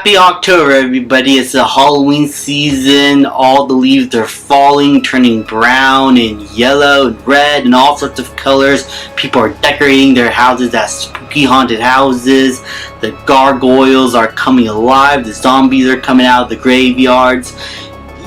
Happy October, everybody. It's the Halloween season. All the leaves are falling, turning brown and yellow and red and all sorts of colors. People are decorating their houses as spooky haunted houses. The gargoyles are coming alive. The zombies are coming out of the graveyards.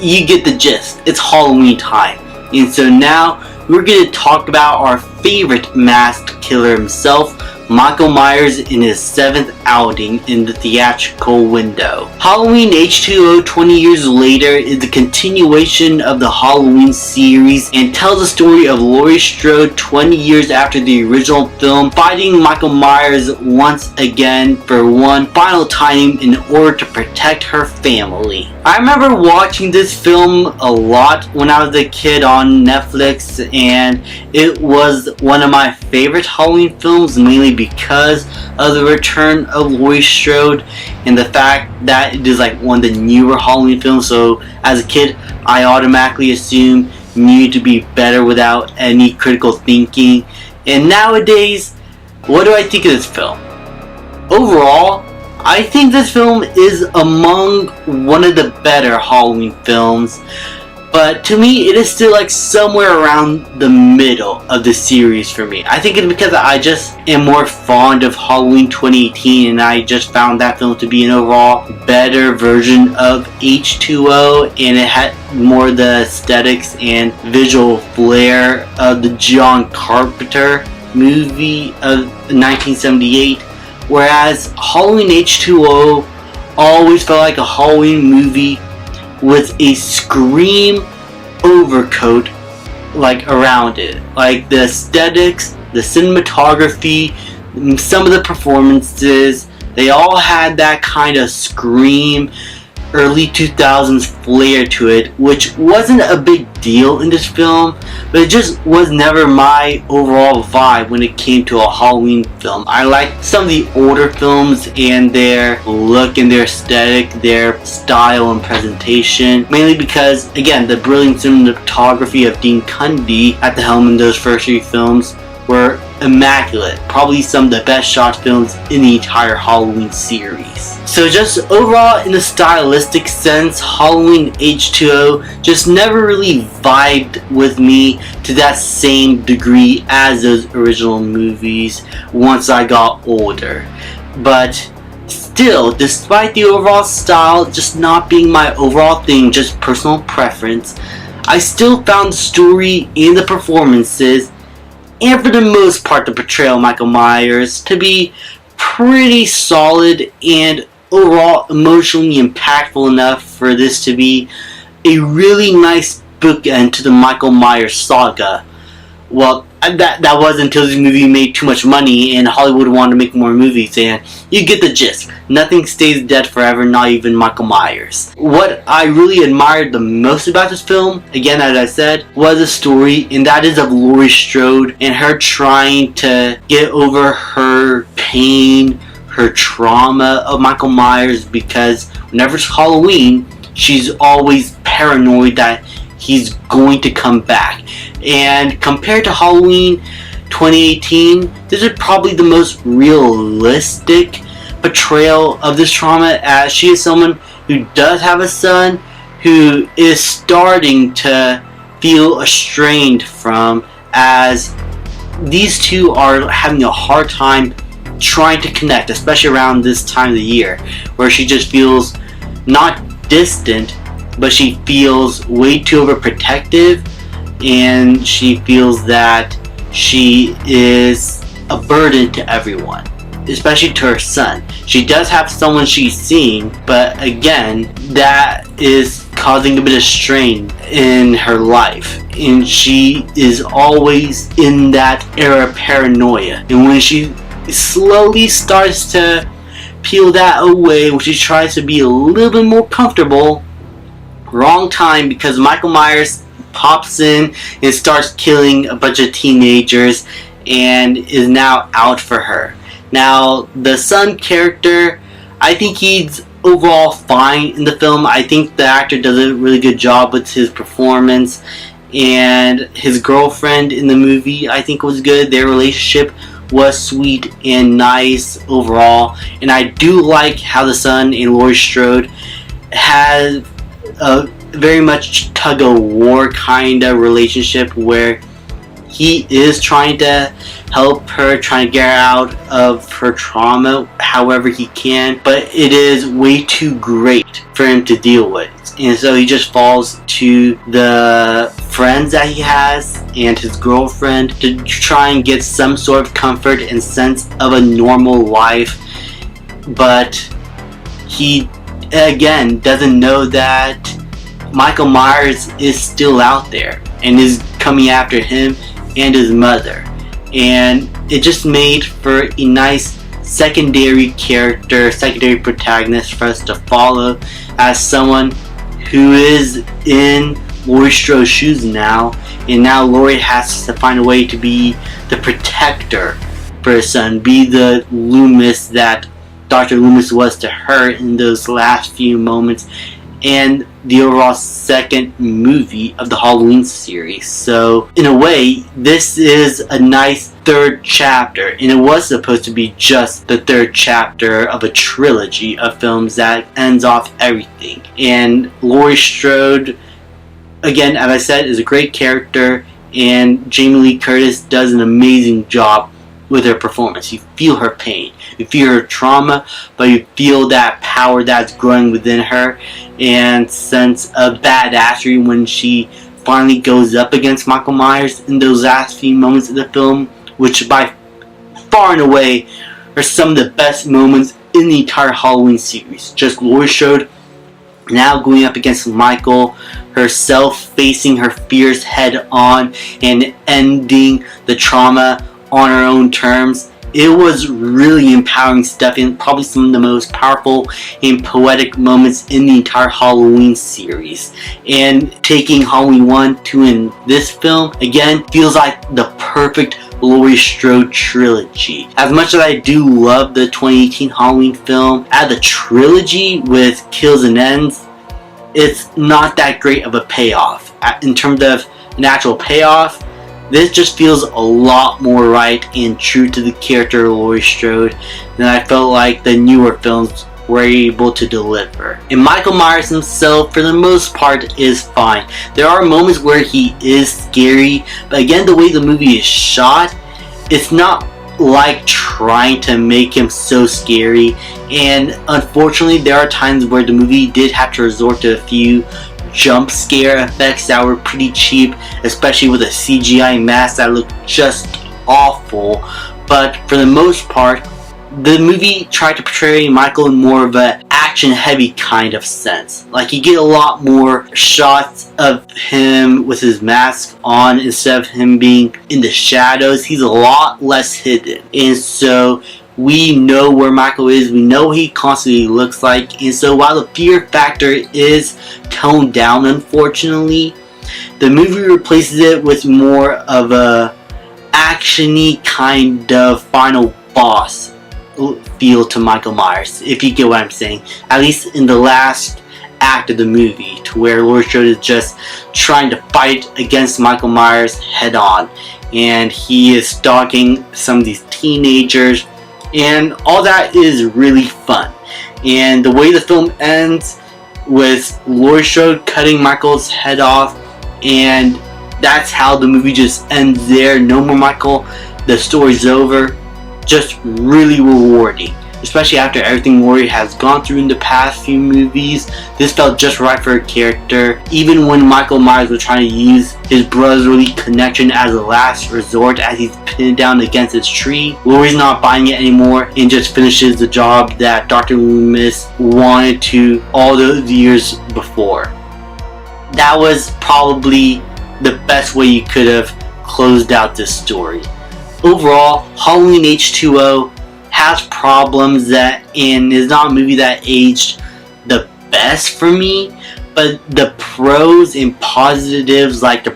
You get the gist. It's Halloween time. And so now we're going to talk about our favorite masked killer himself, Michael Myers, in his 7th outing in the theatrical window. Halloween H20 20 years later is a continuation of the Halloween series and tells the story of Laurie Strode 20 years after the original film, fighting Michael Myers once again for one final time in order to protect her family. I remember watching this film a lot when I was a kid on Netflix, and it was one of my favorite Halloween films, mainly because of the return of Laurie Strode and the fact that it is like one of the newer Halloween films. So as a kid, I automatically assumed it needed to be better without any critical thinking. And nowadays, what do I think of this film? Overall, I think this film is among one of the better Halloween films, but to me it is still like somewhere around the middle of the series for me. I think it's because I just am more fond of Halloween 2018, and I just found that film to be an overall better version of H20, and it had more of the aesthetics and visual flair of the John Carpenter movie of 1978. Whereas Halloween H20 always felt like a Halloween movie with a Scream overcoat like around it. Like the aesthetics, the cinematography, some of the performances, they all had that kind of Scream early 2000s flair to it, which wasn't a big deal in this film, but it just was never my overall vibe when it came to a Halloween film. I like some of the older films and their look and their aesthetic, their style and presentation, mainly because, again, the brilliant cinematography of Dean Cundey at the helm in those first three films were immaculate. Probably some of the best shot films in the entire Halloween series. So just overall, in a stylistic sense, Halloween H20 just never really vibed with me to that same degree as those original movies once I got older. But still, despite the overall style just not being my overall thing, just personal preference, I still found the story and the performances, and for the most part the portrayal of Michael Myers, to be pretty solid and overall emotionally impactful enough for this to be a really nice bookend to the Michael Myers saga. Well, that was until this movie made too much money and Hollywood wanted to make more movies, and you get the gist. Nothing stays dead forever, not even Michael Myers. What I really admired the most about this film, again as I said, was the story, and that is of Laurie Strode and her trying to get over her pain, her trauma of Michael Myers, because whenever it's Halloween, she's always paranoid that he's going to come back. And compared to Halloween 2018, this is probably the most realistic portrayal of this trauma, as she is someone who does have a son who is starting to feel estranged from, as these two are having a hard time trying to connect, especially around this time of the year, where she just feels not distant, but she feels way too overprotective, and she feels that she is a burden to everyone, especially to her son. She does have someone she's seeing, but again, that is causing a bit of strain in her life, and she is always in that era of paranoia. And when she slowly starts to peel that away, when she tries to be a little bit more comfortable, wrong time, because Michael Myers pops in and starts killing a bunch of teenagers and is now out for her. Now, the son character, I think he's overall fine in the film. I think the actor does a really good job with his performance, and his girlfriend in the movie I think was good. Their relationship was sweet and nice overall, and I do like how the son and Laurie Strode has a very much tug of war kind of relationship where he is trying to help her, trying to get her out of her trauma however he can, but it is way too great for him to deal with. And so he just falls to the friends that he has and his girlfriend to try and get some sort of comfort and sense of a normal life. But he, again, doesn't know that Michael Myers is still out there and is coming after him and his mother. And it just made for a nice secondary character, secondary protagonist for us to follow as someone who is in Laurie Strode's shoes now, and now Laurie has to find a way to be the protector for her son, be the Loomis that Dr. Loomis was to her in those last few moments, and the overall second movie of the Halloween series. So in a way, this is a nice third chapter, and it was supposed to be just the third chapter of a trilogy of films that ends off everything. And Laurie Strode, again, as I said, is a great character, and Jamie Lee Curtis does an amazing job with her performance. You feel her pain, you feel her trauma, but you feel that power that's growing within her and sense of badassery when she finally goes up against Michael Myers in those last few moments of the film, which by far and away are some of the best moments in the entire Halloween series. Just Laurie Strode now going up against Michael herself, facing her fears head on and ending the trauma on her own terms. It was really empowering stuff, and probably some of the most powerful and poetic moments in the entire Halloween series. And taking Halloween 1, 2, and this film, again, feels like the perfect Laurie Strode trilogy. As much as I do love the 2018 Halloween film, as a trilogy with kills and ends, it's not that great of a payoff. In terms of an actual payoff, this just feels a lot more right and true to the character of Laurie Strode than I felt like the newer films were able to deliver. And Michael Myers himself, for the most part, is fine. There are moments where he is scary, but again, the way the movie is shot, it's not like trying to make him so scary. And unfortunately, there are times where the movie did have to resort to a few jump scare effects that were pretty cheap, especially with a CGI mask that looked just awful. But for the most part, the movie tried to portray Michael in more of an action-heavy kind of sense. Like, you get a lot more shots of him with his mask on instead of him being in the shadows. He's a lot less hidden. And so we know where Michael is, we know what he constantly looks like, and so while the fear factor is toned down, unfortunately, the movie replaces it with more of a action-y kind of final boss feel to Michael Myers, if you get what I'm saying. At least in the last act of the movie, to where Laurie Strode is just trying to fight against Michael Myers head on, and he is stalking some of these teenagers, and all that is really fun. And the way the film ends with Laurie Strode cutting Michael's head off, and that's how the movie just ends there. No more Michael, the story's over. Just really rewarding, especially after everything Laurie has gone through in the past few movies. This felt just right for her character. Even when Michael Myers was trying to use his brotherly connection as a last resort as he's pinned down against his tree, Laurie's not buying it anymore and just finishes the job that Dr. Loomis wanted to all those years before. That was probably the best way you could have closed out this story. Overall, Halloween H20 has problems and is not a movie that aged the best for me, but the pros and positives, like the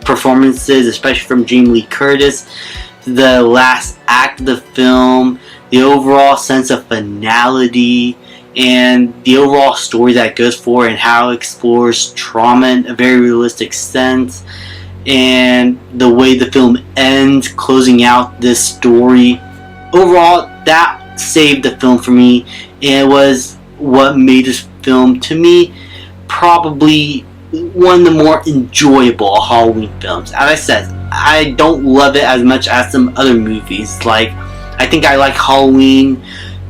performances, especially from Jamie Lee Curtis, the last act of the film, the overall sense of finality, and the overall story that it goes for and how it explores trauma in a very realistic sense, and the way the film ends, closing out this story. Overall, that saved the film for me, and it was what made this film, to me, probably one of the more enjoyable Halloween films. As I said, I don't love it as much as some other movies. Like, I think I like Halloween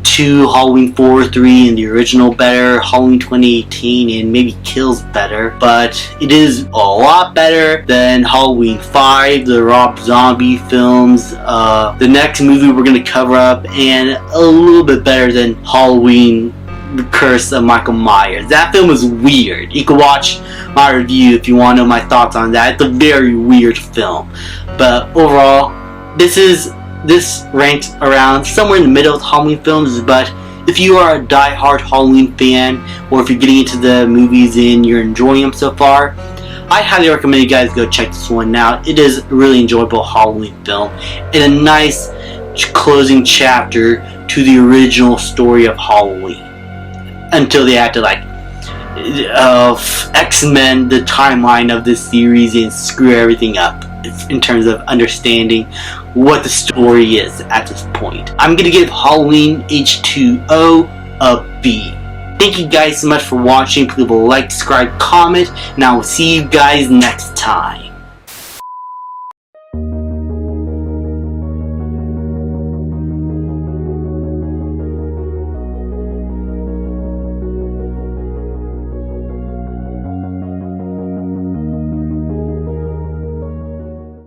2, Halloween 4, 3, and the original better, Halloween 2018, and maybe Kills better, but it is a lot better than Halloween 5, the Rob Zombie films, the next movie we're going to cover up, and a little bit better than Halloween The Curse of Michael Myers. That film is weird. You can watch my review if you want to know my thoughts on that. It's a very weird film, but overall, this ranks around somewhere in the middle of Halloween films. But if you are a die-hard Halloween fan, or if you're getting into the movies and you're enjoying them so far, I highly recommend you guys go check this one out. It is a really enjoyable Halloween film and a nice closing chapter to the original story of Halloween, until they had to X-Men the timeline of this series and screw everything up in terms of understanding what the story is at this point. I'm gonna give Halloween H20 a B. Thank you guys so much for watching. Please leave a like, subscribe, comment, and I will see you guys next time.